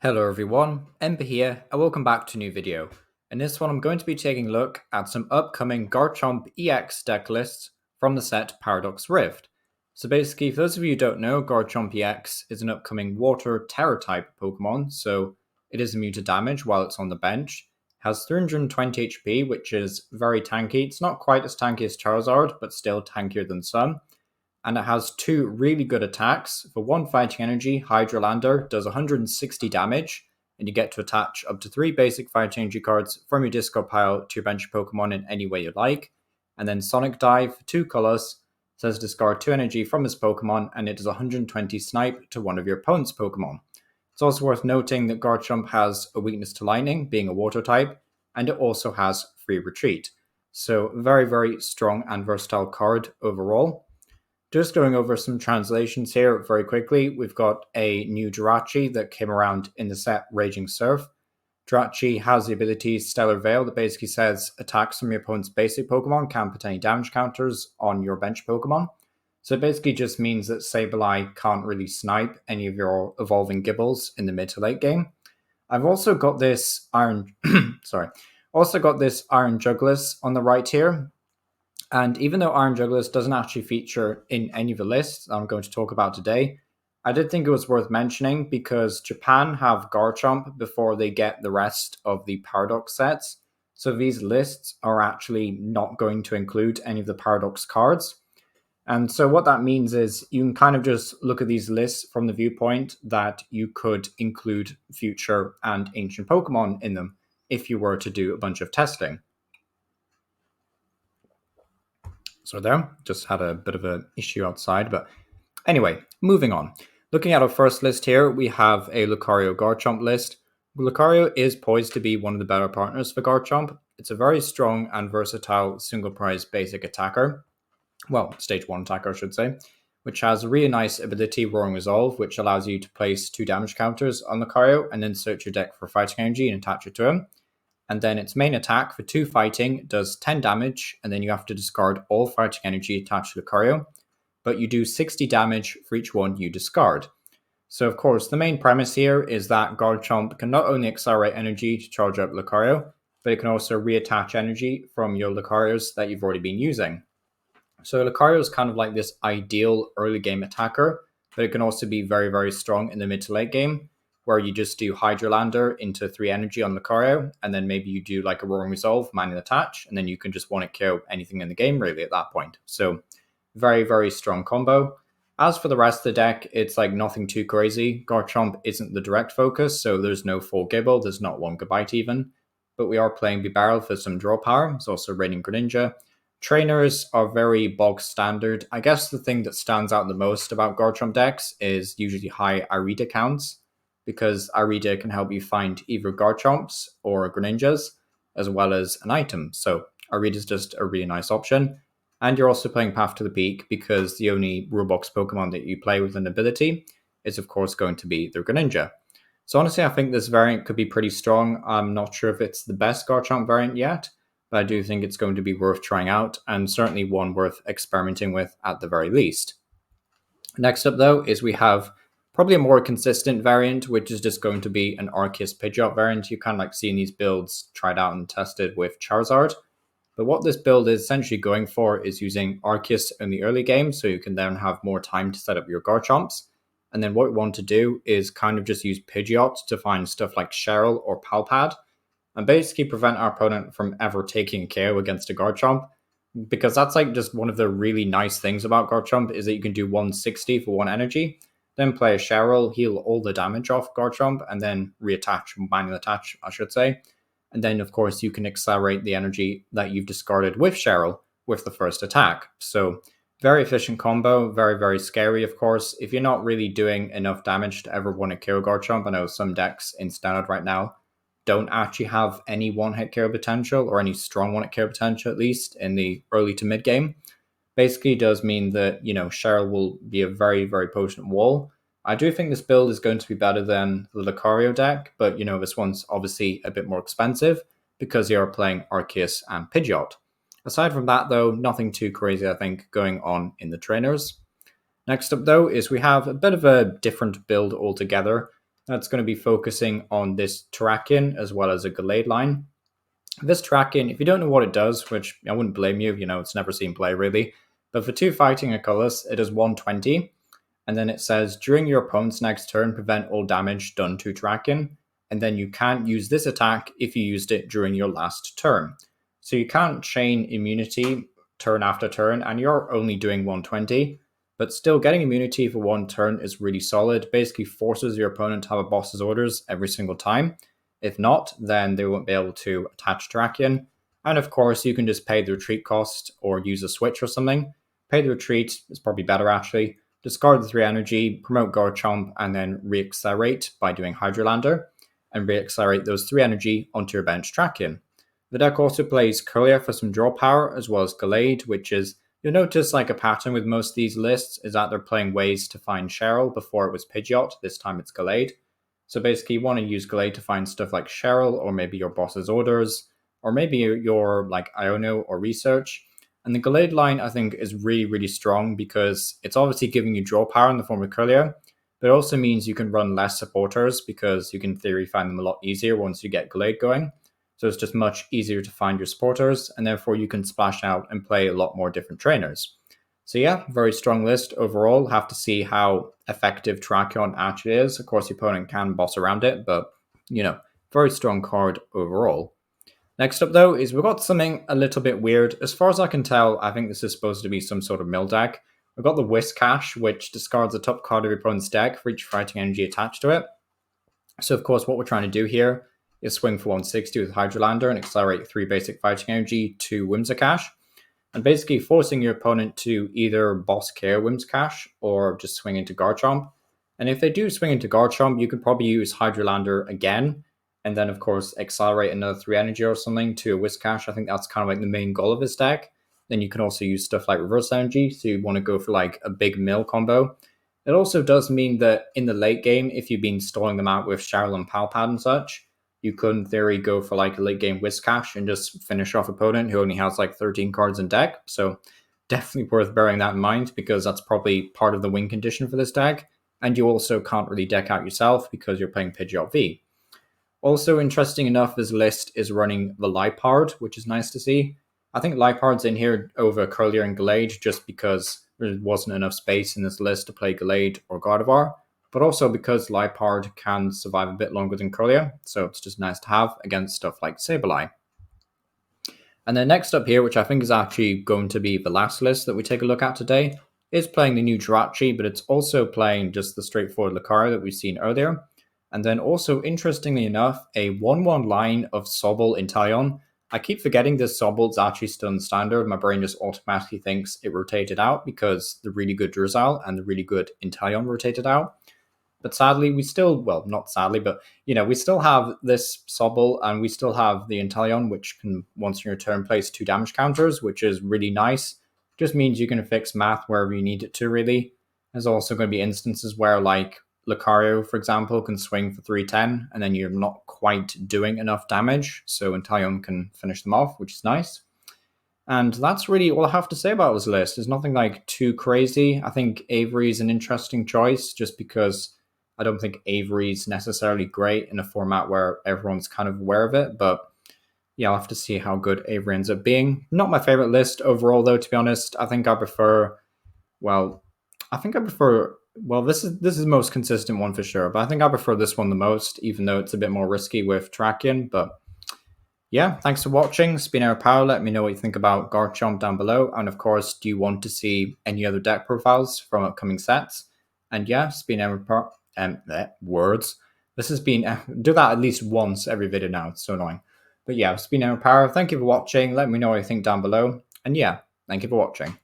Hello everyone, Ember here, and welcome back to a new video. In this one I'm going to be taking a look at some upcoming Garchomp EX deck lists from the set Paradox Rift. So basically, for those of you who don't know, Garchomp EX is an upcoming Water Terra type Pokemon, so it is immune to damage while it's on the bench. It has 320 HP, which is very tanky. It's not quite as tanky as Charizard, but still tankier than some. And it has two really good attacks. For one fighting energy, Hydralander does 160 damage, and you get to attach up to 3 basic fighting energy cards from your discard pile to your bench Pokemon in any way you like. And then Sonic Dive for 2 colors says discard 2 energy from this Pokemon, and it does 120 snipe to one of your opponent's Pokemon. It's also worth noting that Garchomp has a weakness to lightning, being a water type, and it also has free retreat. So very, very strong and versatile card overall. Just going over some translations here very quickly, we've got a new Jirachi that came around in the set Raging Surf. Jirachi has the ability Stellar Veil that basically says attacks from your opponent's basic Pokemon can't put any damage counters on your bench Pokemon. So it basically just means that Sableye can't really snipe any of your evolving Gibbles in the mid to late game. I've also got this Iron Jugulis on the right here. And even though Iron Jugulis doesn't actually feature in any of the lists I'm going to talk about today, I did think it was worth mentioning because Japan have Garchomp before they get the rest of the Paradox sets. So these lists are actually not going to include any of the Paradox cards. And so what that means is you can kind of just look at these lists from the viewpoint that you could include future and ancient Pokemon in them if you were to do a bunch of testing. So there, just had a bit of an issue outside, but anyway, moving on. Looking at our first list here, we have a Lucario Garchomp list. Lucario is poised to be one of the better partners for Garchomp. It's a very strong and versatile single prize basic attacker. Well, stage 1 attacker, I should say, which has a really nice ability, Roaring Resolve, which allows you to place 2 damage counters on Lucario and then search your deck for fighting energy and attach it to him. And then its main attack for 2 fighting does 10 damage, and then you have to discard all fighting energy attached to Lucario, but you do 60 damage for each one you discard. So of course, the main premise here is that Garchomp can not only accelerate energy to charge up Lucario, but it can also reattach energy from your Lucarios that you've already been using. So Lucario is kind of like this ideal early game attacker, but it can also be very, very strong in the mid to late game, where you just do Hydralander into 3 energy on Lucario, and then maybe you do like a Roaring Resolve, manual attach, and then you can just one-hit KO anything in the game really at that point. So very, very strong combo. As for the rest of the deck, it's like nothing too crazy. Garchomp isn't the direct focus, so there's no full Gibble, there's not one Gabite even, but we are playing Bibarel for some draw power. There's also Radiant Greninja. Trainers are very bog standard. I guess the thing that stands out the most about Garchomp decks is usually high Irida counts, because Irida can help you find either Garchomps or Greninjas, as well as an item. So Irida is just a really nice option. And you're also playing Path to the Peak, because the only Rulebox Pokemon that you play with an ability is, of course, going to be the Greninja. So honestly, I think this variant could be pretty strong. I'm not sure if it's the best Garchomp variant yet, but I do think it's going to be worth trying out, and certainly one worth experimenting with at the very least. Next up, though, is we have probably a more consistent variant, which is just going to be an Arceus Pidgeot variant. You kind of like seeing these builds tried out and tested with Charizard. But what this build is essentially going for is using Arceus in the early game, so you can then have more time to set up your Garchomps. And then what we want to do is kind of just use Pidgeot to find stuff like Cheryl or Palpad, and basically prevent our opponent from ever taking a KO against a Garchomp. Because that's like just one of the really nice things about Garchomp is that you can do 160 for 1 energy, then play a Cheryl, heal all the damage off Garchomp, and then reattach, manual attach, I should say. And then, of course, you can accelerate the energy that you've discarded with Cheryl with the first attack. So, very efficient combo, very, very scary, of course. If you're not really doing enough damage to ever want to kill Garchomp, I know some decks in Standard right now don't actually have any one-hit KO potential, or any strong one-hit KO potential, at least, in the early to mid-game. Basically does mean that, Cheryl will be a very, very potent wall. I do think this build is going to be better than the Lucario deck, but, this one's obviously a bit more expensive because you are playing Arceus and Pidgeot. Aside from that, though, nothing too crazy, I think, going on in the trainers. Next up, though, is we have a bit of a different build altogether. that's going to be focusing on this Terrakion as well as a Gallade line. This Terrakion, if you don't know what it does, which I wouldn't blame you, it's never seen play really, but for 2 fighting and colorless, it is 120, and then it says, during your opponent's next turn, prevent all damage done to Terrakion, and then you can't use this attack if you used it during your last turn. So you can't chain immunity turn after turn, and you're only doing 120, but still getting immunity for 1 turn is really solid. Basically forces your opponent to have a boss's orders every single time. If not, then they won't be able to attach Terrakion. And of course, you can just pay the retreat cost or use a switch or something. Pay the retreat is probably better actually. Discard the 3 energy, promote Garchomp, and then re-accelerate by doing Hydrolander, and re-accelerate those 3 energy onto your bench Terrakion. The deck also plays Courier for some draw power, as well as Gallade, which is, you'll notice like a pattern with most of these lists is that they're playing ways to find Cheryl. Before it was Pidgeot, this time it's Gallade. So basically you want to use Gallade to find stuff like Cheryl, or maybe your boss's orders, or maybe your like Iono or research. And the Gallade line, I think, is really, really strong because it's obviously giving you draw power in the form of Courier, but it also means you can run less supporters because you can, in theory, find them a lot easier once you get Gallade going. So it's just much easier to find your supporters, and therefore you can splash out and play a lot more different trainers. So yeah, very strong list overall. Have to see how effective Terrakion actually is. Of course, the opponent can boss around it, but, very strong card overall. Next up, though, is we've got something a little bit weird. As far as I can tell, I think this is supposed to be some sort of mill deck. We've got the Whimscash, which discards the top card of your opponent's deck for each fighting energy attached to it. So, of course, what we're trying to do here is swing for 160 with Hydrolander and accelerate 3 basic fighting energy to Whimscash, and basically forcing your opponent to either boss care Whimscash or just swing into Garchomp. And if they do swing into Garchomp, you could probably use Hydrolander again, and then, of course, accelerate another 3 energy or something to a Whimscash. I think that's kind of like the main goal of this deck. Then you can also use stuff like reverse energy, so you want to go for like a big mill combo. It also does mean that in the late game, if you've been stalling them out with Cheryl and Palpad and such, you could, in theory, go for like a late game Whimscash and just finish off opponent who only has like 13 cards in deck. So definitely worth bearing that in mind, because that's probably part of the win condition for this deck. And you also can't really deck out yourself because you're playing Pidgeot V. Also, interesting enough, this list is running the Liepard, which is nice to see. I think Liepard's in here over Courier and Gallade just because there wasn't enough space in this list to play Gallade or Gardevoir, but also because Liepard can survive a bit longer than Courier, so it's just nice to have against stuff like Sableye. And then next up here, which I think is actually going to be the last list that we take a look at today, is playing the new Jirachi, but it's also playing just the straightforward Lucario that we've seen earlier. And then also, interestingly enough, a 1-1 line of Sobble Inteleon. I keep forgetting this Sobble is actually still in standard. My brain just automatically thinks it rotated out because the really good Drizzile and the really good Inteleon rotated out. But sadly, we still, well, not sadly, but, we still have this Sobble and we still have the Inteleon, which can, once in your turn, place 2 damage counters, which is really nice. Just means you can fix math wherever you need it to, really. There's also going to be instances where, like, Lucario, for example, can swing for 310, and then you're not quite doing enough damage, so Inteleon can finish them off, which is nice. And that's really all I have to say about this list. There's nothing like too crazy. I think Avery's an interesting choice, just because I don't think Avery's necessarily great in a format where everyone's kind of aware of it, but yeah, I'll have to see how good Avery ends up being. Not my favorite list overall, though, to be honest. I think I prefer, this is the most consistent one for sure, but I think I prefer this one the most, even though it's a bit more risky with Terrakion. But yeah, thanks for watching. It's been Power. Let me know what you think about Garchomp down below. And of course, do you want to see any other deck profiles from upcoming sets? And yeah, it's been Power. Words. This has been, do that at least once every video now. It's so annoying. But yeah, it's been Power. Thank you for watching. Let me know what you think down below. And yeah, thank you for watching.